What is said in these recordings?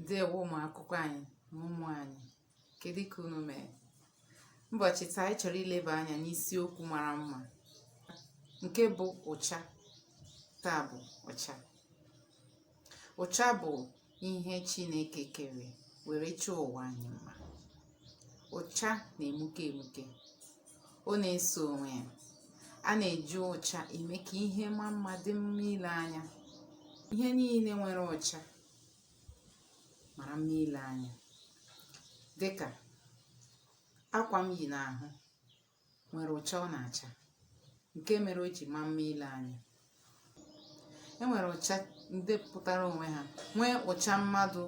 Ndewo ụmụ akwụkwọ anyị na ụmụ anyị, kedu ka unu mee? Ụbọchị taa anyị chọrọ ileba anya n'isiokwu mara mma nke bụ ụcha. Taa bụ ụcha. Ụcha bụ ihe Chineke kere were chọọ ụwa anyị mma. Ụcha na-emuke emuke, ọ na-eso onwe ya. A na-eji ụcha eme ka ihe maa mma, dị mma ile anya. Ihe niile nwere ụcha mara mma ile anya, dịka akwa m yi n'ahụ nwere ụcha ọ na-acha, nke mere o ji maa mma ile anya. Enwere ụcha ndị pụtara onwe ha, nwee ụcha mmadụ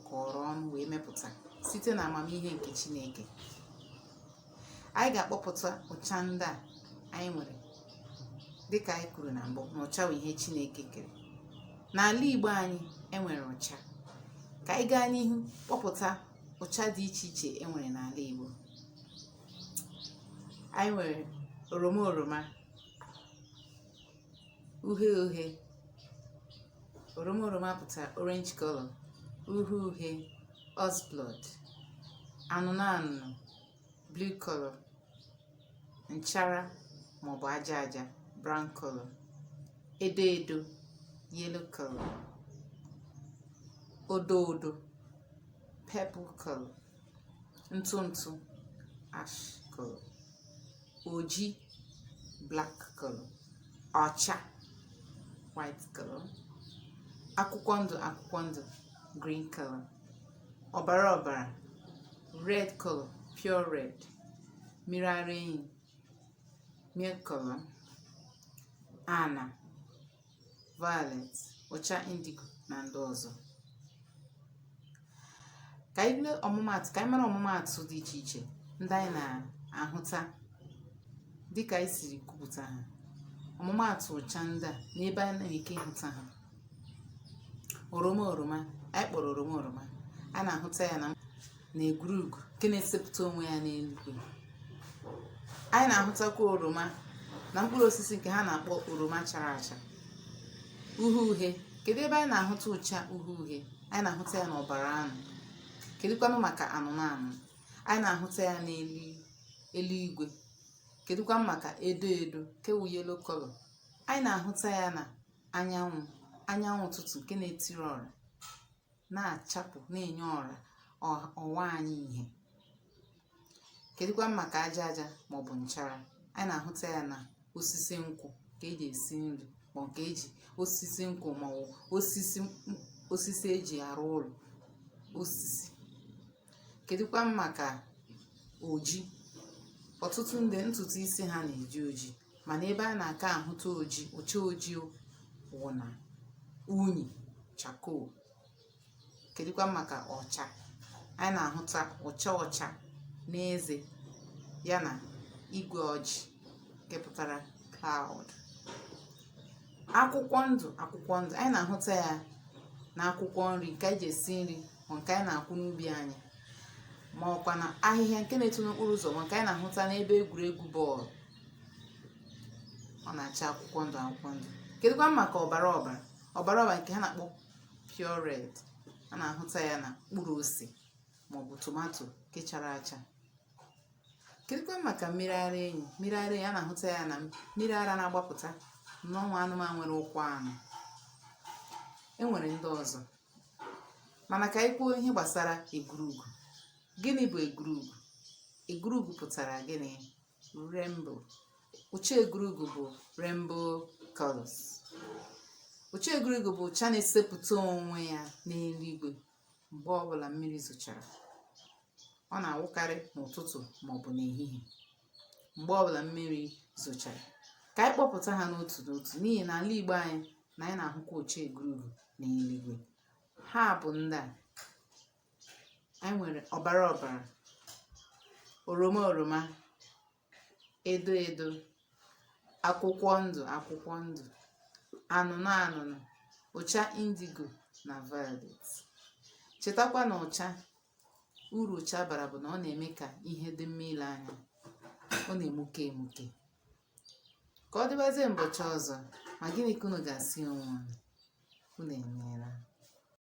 kọrọ ọnụ wee mepụta site na amamihe nke Chineke. Anyị ga-akpọpụta ụcha ndị a anyị nwere, dịka anyị kwuru na mbụ na ụcha bụ ihe Chineke kere. N'ala Igbo anyị enwere ụcha. Ka anyị gaa n'ihu kpọpụta ụcha dị iche iche enwere n'ala Igbo. Anyị nwere oroma, uhie uhie. Oroma pụtara orange color, uhie uhie oz blood, anụnụ anụnụ blue color, nchara maọbụ aja aja brown color, edo edo yellow color, odo odo purple color, ntụ ntụ ash color, oji black color, ọcha white color, akwụkwọ ndụ green color, ọbara ọbara red color pure red, mmiri ara ehi milk color, ana violet, ụcha indigo na ndị ọzọ. Ka anyị mara ọmụmaatụ dị iche iche ndị anyị na-ahụta dịka anyị siri kwupụta ha. Ọmụmaatụ ụcha ndị a n'ebe anyị na-eke ịhụta ha: oroma, anyị kpọrọ oroma, a na-ahụta ya na egwurugwu nke na-esepụta onwe ya n'eluigwe. Anyị na-ahụtakwa oroma na mkpụrụ osisi nke ha na-akpọ oroma chara acha. Uhie uhie, kedu ebe anyị na-ahụta ụcha uhie uhie? Anyị na-ahụta ya n'ọbara anụ. Kedụkwanụ maka anụnụ anụnụ? Anyị na-ahụta ya n'eluigwe. Kedụkwanụ maka edo edo kewu yellow color? Anyị na-ahụta ya na anyanwụ ụtụtụ nke na-etiri ọra, na-achapụ, na-enye ọra ọwa anyị ihe. Kedụkwanụ maka aja aja maọbụ nchara? Anyị na-ahụta ya na osisi nkwụ ka eji esi nri, ma nke eji osisi nkwụ maọbụ osisi eji arụ ụlọ osisi. Kedụkwanụ maka oji? Ọtụtụ ndị ntutu isi ha na-eji oji, mana ebe a na-aka ahụta ụcha oji wụ na unyi chakoo. Kedụkwanụ maka ọcha? Anyị na-ahụta ọcha n'eze ya na igwe ọjị nke pụtara cloud. Akwụkwọ ndụ, anyị na-ahụta ya na akwụkwọ nri nke anyị ji esi nri, ma nke anyị na-akwụ n'ubi anyị, ma ọkwa na ahịhịa nke na-eto n'okporo ụzọ, ma nke anyị na-ahụta n'ebe egwuregwu bọọlụ. Ọ na-acha akwụkwọ ndụ. Kedụkwa maka ọbara nke ha na-akpọ pure red? A na-ahụta ya na mkpụrụ ose maọbụ tomato nke chara acha. Kedụkwa maka mmiri ara ehi? Mmiri ara ehi a na-ahụta ya na mmiri ara na-agbapụta n'ọnwa anụmanụ nwere ụkwụ anọ. Enwere ndị ọzọ, mana ka anyị kwuo ihe gbasara egwurugwu. Gịnị bụ egwurugwu? Egwurugwu pụtara gịnị? Rainbow. Ụcha egwurugwu bụ rainbow colors. Ụcha egwurugwu bụ ụcha na-esepụta onwe ya n'eluigwe mgbe ọbụla mmiri zochara. Ọ na-awụkarị n'ụtụtụ maọbụ n'ehihie mgbe ọbụla mmiri zochara. Ka anyị kpọpụta ha n'otu n'otu, n'ihi na ala Igbo anyị na anyị na-ahụkwa ụcha egwurugwu n'eluigwe. Ha bụ ndị a: anyị nwere ọbara, oroma, edo edo, akwụkwọ ndụ, anụnụ, ụcha indigo na violet. Chetakwa na uru ụcha bara bụ na ọ na-eme ka ihe dị mma ile anya, ọ na-emuke emuke. Ka ọ dịbazie ụbọchị ọzọ, ma gịnị ka unu ga-asị onwe unu? Unu emeela.